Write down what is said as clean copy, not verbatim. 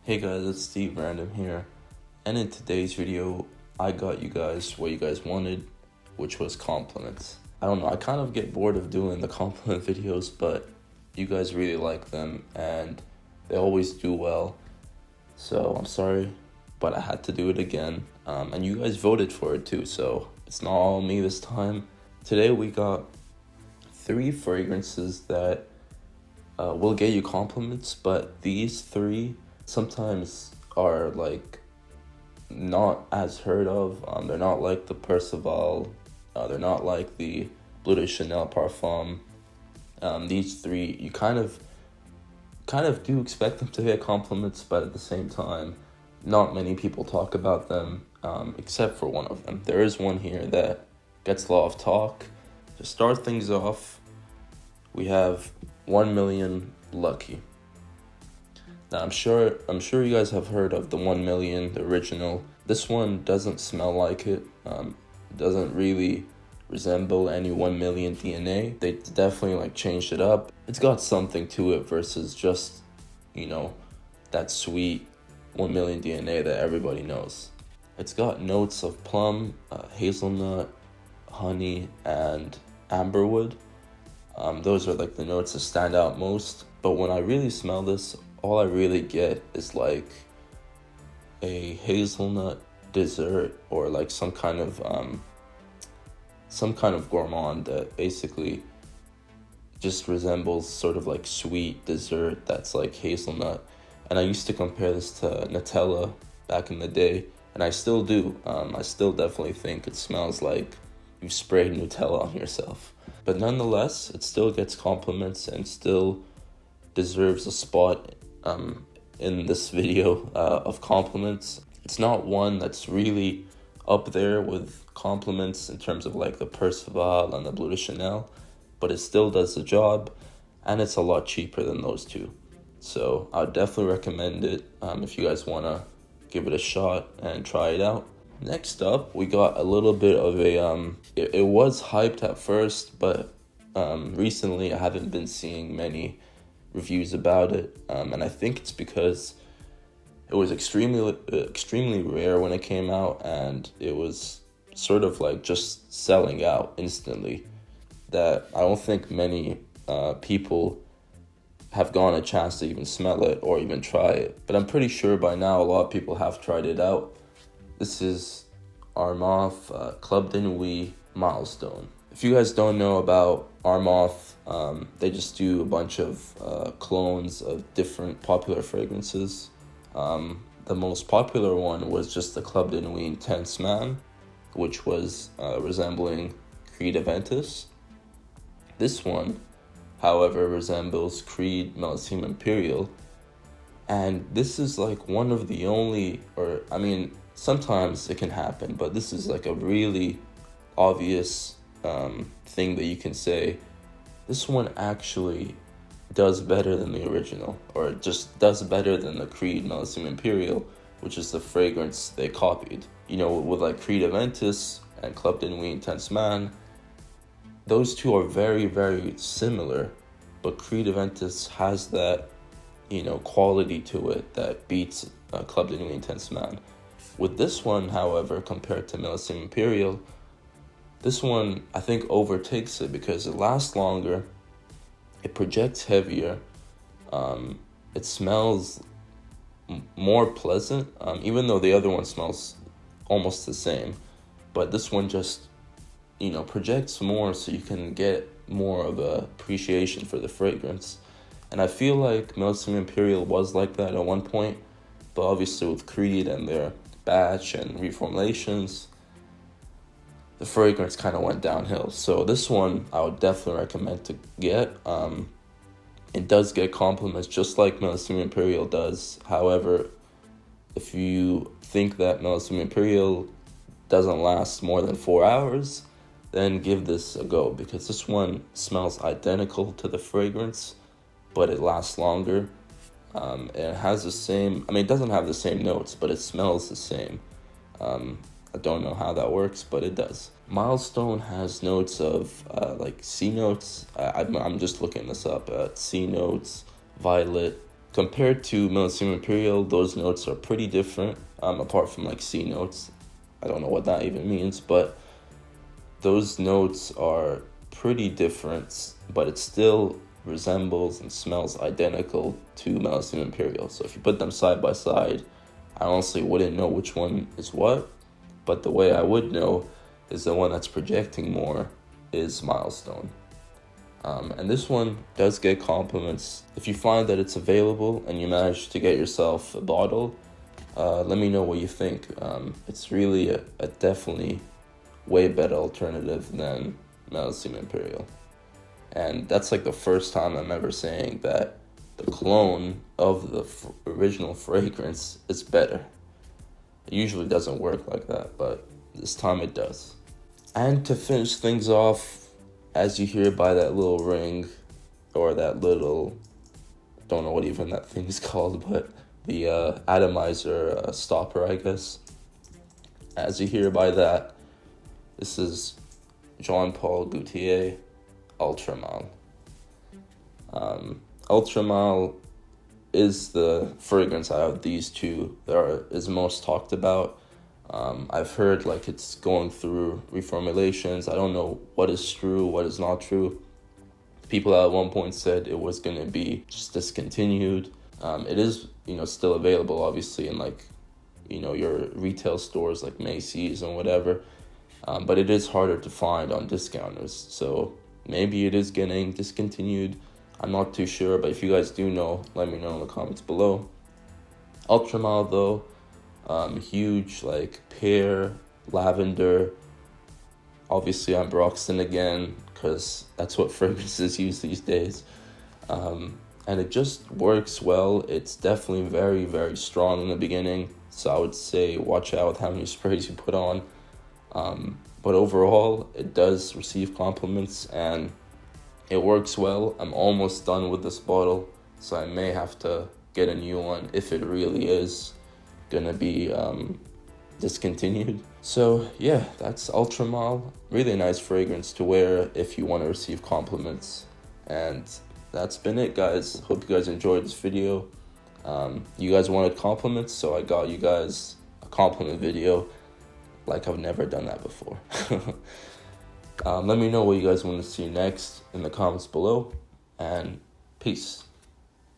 Hey guys, it's SteveRandom here, and in today's video, I got you guys what you guys wanted, which was compliments. I don't know, I kind of get bored of doing the compliment videos, but you guys really like them, and they always do well, so I'm sorry, but I had to do it again, and you guys voted for it too, so it's not all me this time. Today we got 3 fragrances that will get you compliments, but these 3 sometimes are like not as heard of. They're not like the Percival, they're not like the Bleu de Chanel Parfum. These 3 you kind of do expect them to get compliments, but at the same time not many people talk about them, except for one of them. There is one here that gets a lot of talk. To start things off, we have 1 Million Lucky. Now I'm sure you guys have heard of the 1 Million, the original. This one doesn't smell like it. Doesn't really resemble any 1 Million DNA. They definitely changed it up. It's got something to it versus just, that sweet 1 Million DNA that everybody knows. It's got notes of plum, hazelnut, honey, and amberwood. Those are the notes that stand out most. But when I really smell this, all I really get is a hazelnut dessert, or some kind of gourmand that basically just resembles sort of sweet dessert that's hazelnut. And I used to compare this to Nutella back in the day, and I still do. I still definitely think it smells like you've sprayed Nutella on yourself. But nonetheless, it still gets compliments and still deserves a spot in this video of compliments. It's not one that's really up there with compliments in terms of the Percival and the Bleu de Chanel, but it still does the job, and it's a lot cheaper than those 2. So I would definitely recommend it if you guys want to give it a shot and try it out. Next up, we got a little bit of a it was hyped at first, but recently I haven't been seeing many reviews about it, and I think it's because it was extremely rare when it came out, and it was sort of just selling out instantly, that I don't think many people have gotten a chance to even smell it or even try it. But I'm pretty sure by now a lot of people have tried it out. This is Armaf Club de Nuit Milestone. If you guys don't know about Armaf, they just do a bunch of clones of different popular fragrances. The most popular one was just the Club de Nuit Intense Man, which was resembling Creed Aventus. This one, however, resembles Creed Millésime Imperial, and this is one of the only, sometimes it can happen, but this is a really obvious thing that you can say, this one actually does better than the original, or just does better than the Creed Millésime Imperial, which is the fragrance they copied. With Creed Aventus and Club de Nuit Intense Man, those 2 are very, very similar, but Creed Aventus has that, quality to it that beats Club de Nuit Intense Man. With this one, however, compared to Millésime Imperial, this one I think overtakes it because it lasts longer, it projects heavier, it smells more pleasant, even though the other one smells almost the same. But this one just, projects more, so you can get more of a appreciation for the fragrance. And I feel like Millésime Imperial was like that at one point, but obviously with Creed and their batch and reformulations, the fragrance kind of went downhill. So this one I would definitely recommend to get. It does get compliments just like Millésime Imperial does. However, if you think that Millésime Imperial doesn't last more than 4 hours, then give this a go, because this one smells identical to the fragrance, but it lasts longer. And it has the same, it doesn't have the same notes, but it smells the same. I don't know how that works, but it does. Milestone has notes of C notes. I'm just looking this up. C notes, violet, Compared to Milestone Imperial, those notes are pretty different, apart from like C notes. I don't know what that even means, but those notes are pretty different, but it still resembles and smells identical to Milestone Imperial. So if you put them side by side, I honestly wouldn't know which one is what, but the way I would know is the one that's projecting more is Milestone. And this one does get compliments. If you find that it's available and you manage to get yourself a bottle, let me know what you think. It's really a definitely way better alternative than Milestone Imperial. And that's like the first time I'm ever saying that the clone of the original fragrance is better. It usually doesn't work like that, but this time it does. And to finish things off, as you hear by that little ring, or that little, don't know what even that thing is called, but the atomizer stopper, I guess. As you hear by that, this is Jean-Paul Gaultier Ultramal. Ultramal is the fragrance out of these two that is most talked about. I've heard like it's going through reformulations. I don't know what is true, what is not true. People at one point said it was going to be just discontinued. It is, still available, obviously, in like, your retail stores like Macy's and whatever. But it is harder to find on discounters. So maybe it is getting discontinued. I'm not too sure, but if you guys do know, let me know in the comments below. Ultramal though, huge like pear, lavender. Obviously I'm Broxton again, because that's what fragrances use these days. And it just works well. It's definitely very, very strong in the beginning. So I would say watch out with how many sprays you put on. But overall, it does receive compliments and it works well. I'm almost done with this bottle, so I may have to get a new one if it really is gonna be discontinued. So yeah, that's Ultramal. Really nice fragrance to wear if you want to receive compliments. And that's been it, guys. Hope you guys enjoyed this video. You guys wanted compliments, so I got you guys a compliment video. Like I've never done that before. Let me know what you guys want to see next in the comments below, and peace.